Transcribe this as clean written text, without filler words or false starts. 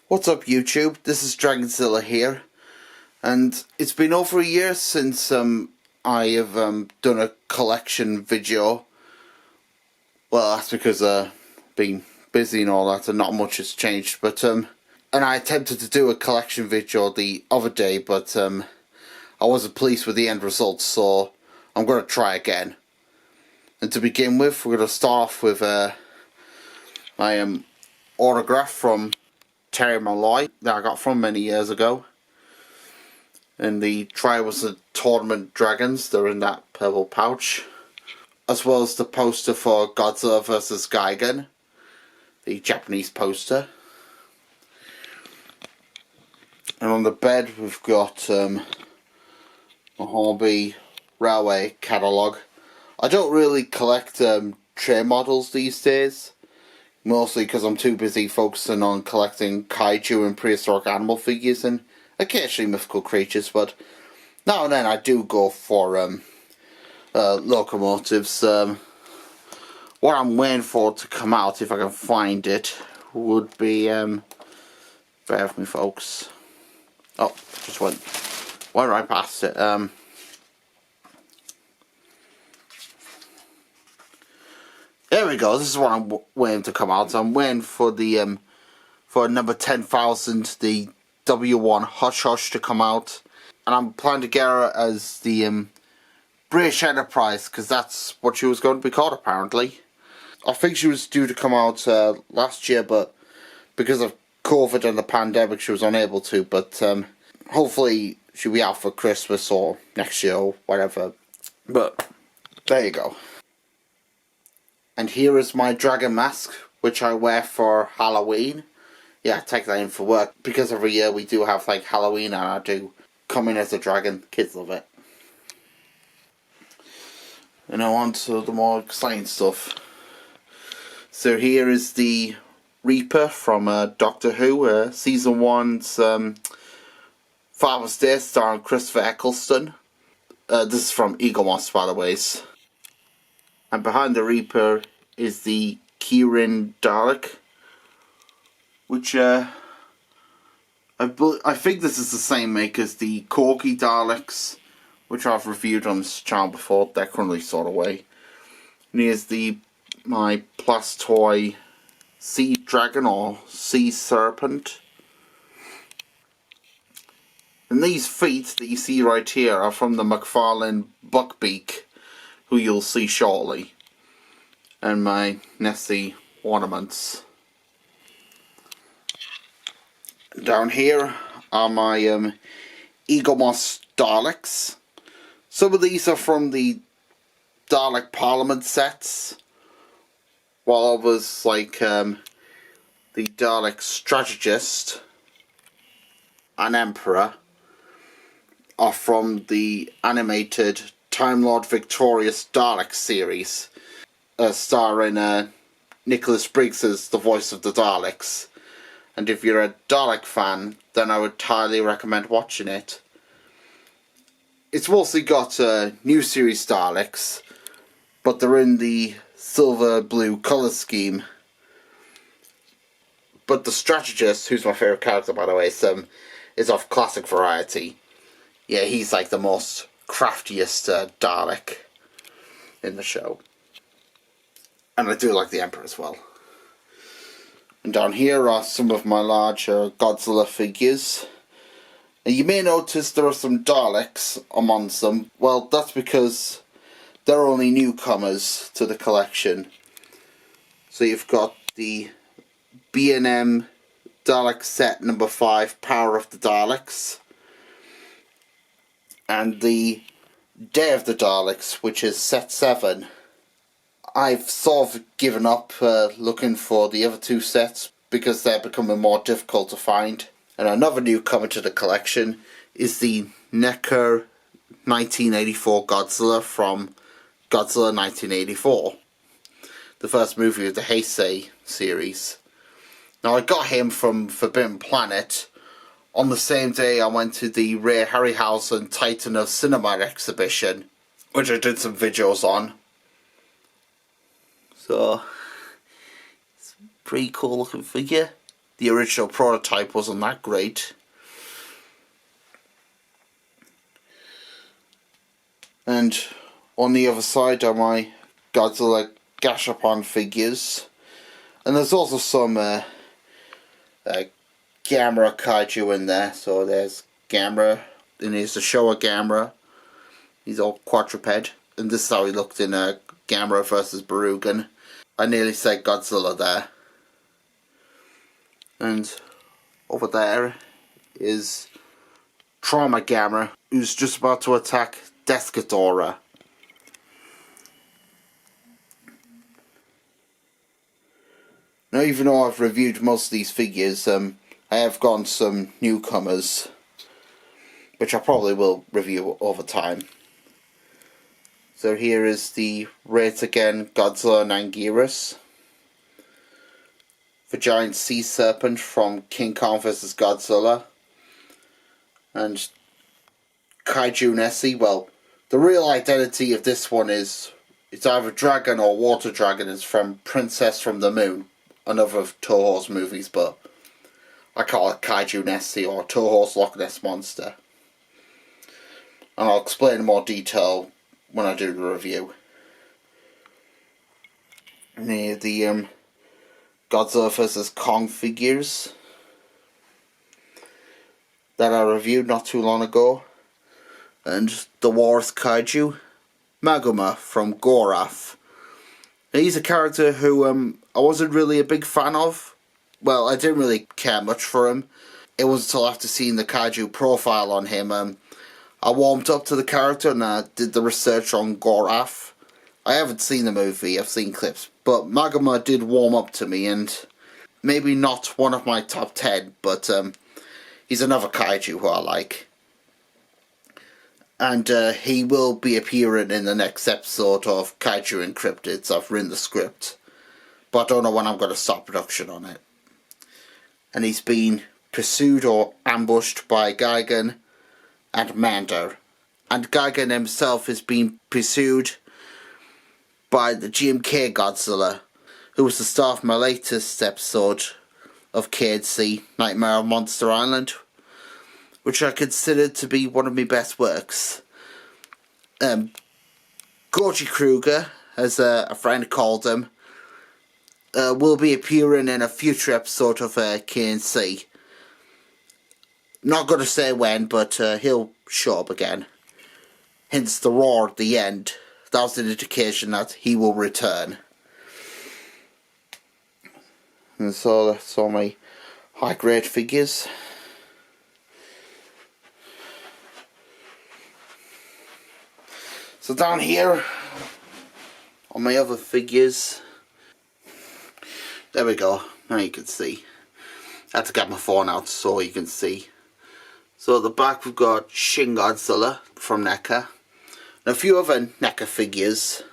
What's up YouTube, this is Dragonzilla here, and it's been over a year since I have done a collection video. Well, that's because been busy and all that and not much has changed, but and I attempted to do a collection video the other day, but I wasn't pleased with the end result, so I'm going to try again. And to begin with, we're going to start off with my autograph from Terry Malloy that I got from many years ago. And the Trials of Tournament Dragons, they're in that purple pouch. As well as the poster for Godzilla vs. Gigan, the Japanese poster. And on the bed we've got a Hobby Railway catalogue. I don't really collect train models these days. Mostly because I'm too busy focusing on collecting Kaiju and Prehistoric Animal figures and occasionally Mythical Creatures, but now and then I do go for locomotives. What I'm waiting for to come out, if I can find it, would be, bear with me folks. Oh, just went right past it. There we go, this is what I'm waiting to come out. I'm waiting for the, for number 10,000, the W1 Hush Hush to come out. And I'm planning to get her as the British Enterprise, because that's what she was going to be called apparently. I think she was due to come out last year, but because of COVID and the pandemic she was unable to. But hopefully she'll be out for Christmas or next year or whatever. But there you go. And here is my dragon mask, which I wear for Halloween. Yeah, I take that in for work, because every year we do have like Halloween and I do come in as a dragon. Kids love it. And now on to the more exciting stuff. So here is the Reaper from Doctor Who, Season 1's Father's Day, starring Christopher Eccleston. This is from Eaglemoss, by the way. And behind the Reaper is the Kirin Dalek, which I think this is the same make as the Corgi Daleks, which I've reviewed on this channel before. They're currently sold away. And here's my Plastoy Sea Dragon or Sea Serpent. And these feet that you see right here are from the McFarlane Buckbeak, who you'll see shortly, and my Nessie ornaments. Down here are my Eaglemoss Daleks. Some of these are from the Dalek Parliament sets, while others, like the Dalek Strategist and Emperor, are from the animated Time Lord Victorious Dalek series, starring Nicholas Briggs as the voice of the Daleks. And if you're a Dalek fan, then I would highly recommend watching it. It's mostly got new series Daleks, but they're in the silver blue colour scheme. But the Strategist, who's my favourite character by the way, is of classic variety. Yeah, he's like the most craftiest Dalek in the show. And I do like the Emperor as well. And down here are some of my larger Godzilla figures. And you may notice there are some Daleks amongst them. Well, that's because they're only newcomers to the collection. So you've got the B&M Dalek set number 5, Power of the Daleks. And the Day of the Daleks, which is set 7. I've sort of given up looking for the other two sets because they're becoming more difficult to find. And another newcomer to the collection is the NECA 1984 Godzilla from Godzilla 1984. The first movie of the Heisei series. Now I got him from Forbidden Planet on the same day I went to the Ray Harryhausen Titan of Cinema exhibition, which I did some videos on. So, it's a pretty cool looking figure. the original prototype wasn't that great. And on the other side are my Godzilla Gashapon figures. And there's also some Gamera Kaiju in there. So there's Gamera, and here's the Showa Gamera. He's all quadruped. And this is how he looked in Gamera vs. Barugan. I nearly said Godzilla there. And over there is Trauma Gamera, who's just about to attack Death Ghidorah. Now, even though I've reviewed most of these figures, I have gotten some newcomers, which I probably will review over time. So here is the Rate Again Godzilla Nangiris, the giant sea serpent from King Kong vs. Godzilla, and Kaiju Nessie. Well, the real identity of this one is it's either dragon or water dragon. It's from Princess from the Moon, another of Toho's movies, but I call it Kaiju Nessie or Toho's Loch Ness Monster. And I'll explain in more detail when I do the review. And here the Godzilla vs. Kong figures that I reviewed not too long ago. And the Warth Kaiju Magama from Gorath. Now, he's a character who I wasn't really a big fan of. Well, I didn't really care much for him. It wasn't until after seeing the Kaiju profile on him, I warmed up to the character and I did the research on Gorath. I haven't seen the movie, I've seen clips, but Magama did warm up to me, and maybe not one of my top 10, but he's another Kaiju who I like. And he will be appearing in the next episode of Kaiju and Cryptids. I've written the script, but I don't know when I'm going to start production on it. And he's been pursued or ambushed by Gigan and Mander. And Gigan himself is being pursued by the GMK Godzilla, who was the star of my latest episode of KC, Nightmare on Monster Island, which I consider to be one of my best works. Gorgie Kruger, as a friend called him, will be appearing in a future episode of KC. Not going to say when, but he'll show up again. Hence the roar at the end. That was an indication that he will return. And so that's all my high grade figures. So down here, on my other figures, there we go, now you can see. I had to get my phone out so you can see. So at the back we've got Shin Godzilla from NECA, and a few other NECA figures.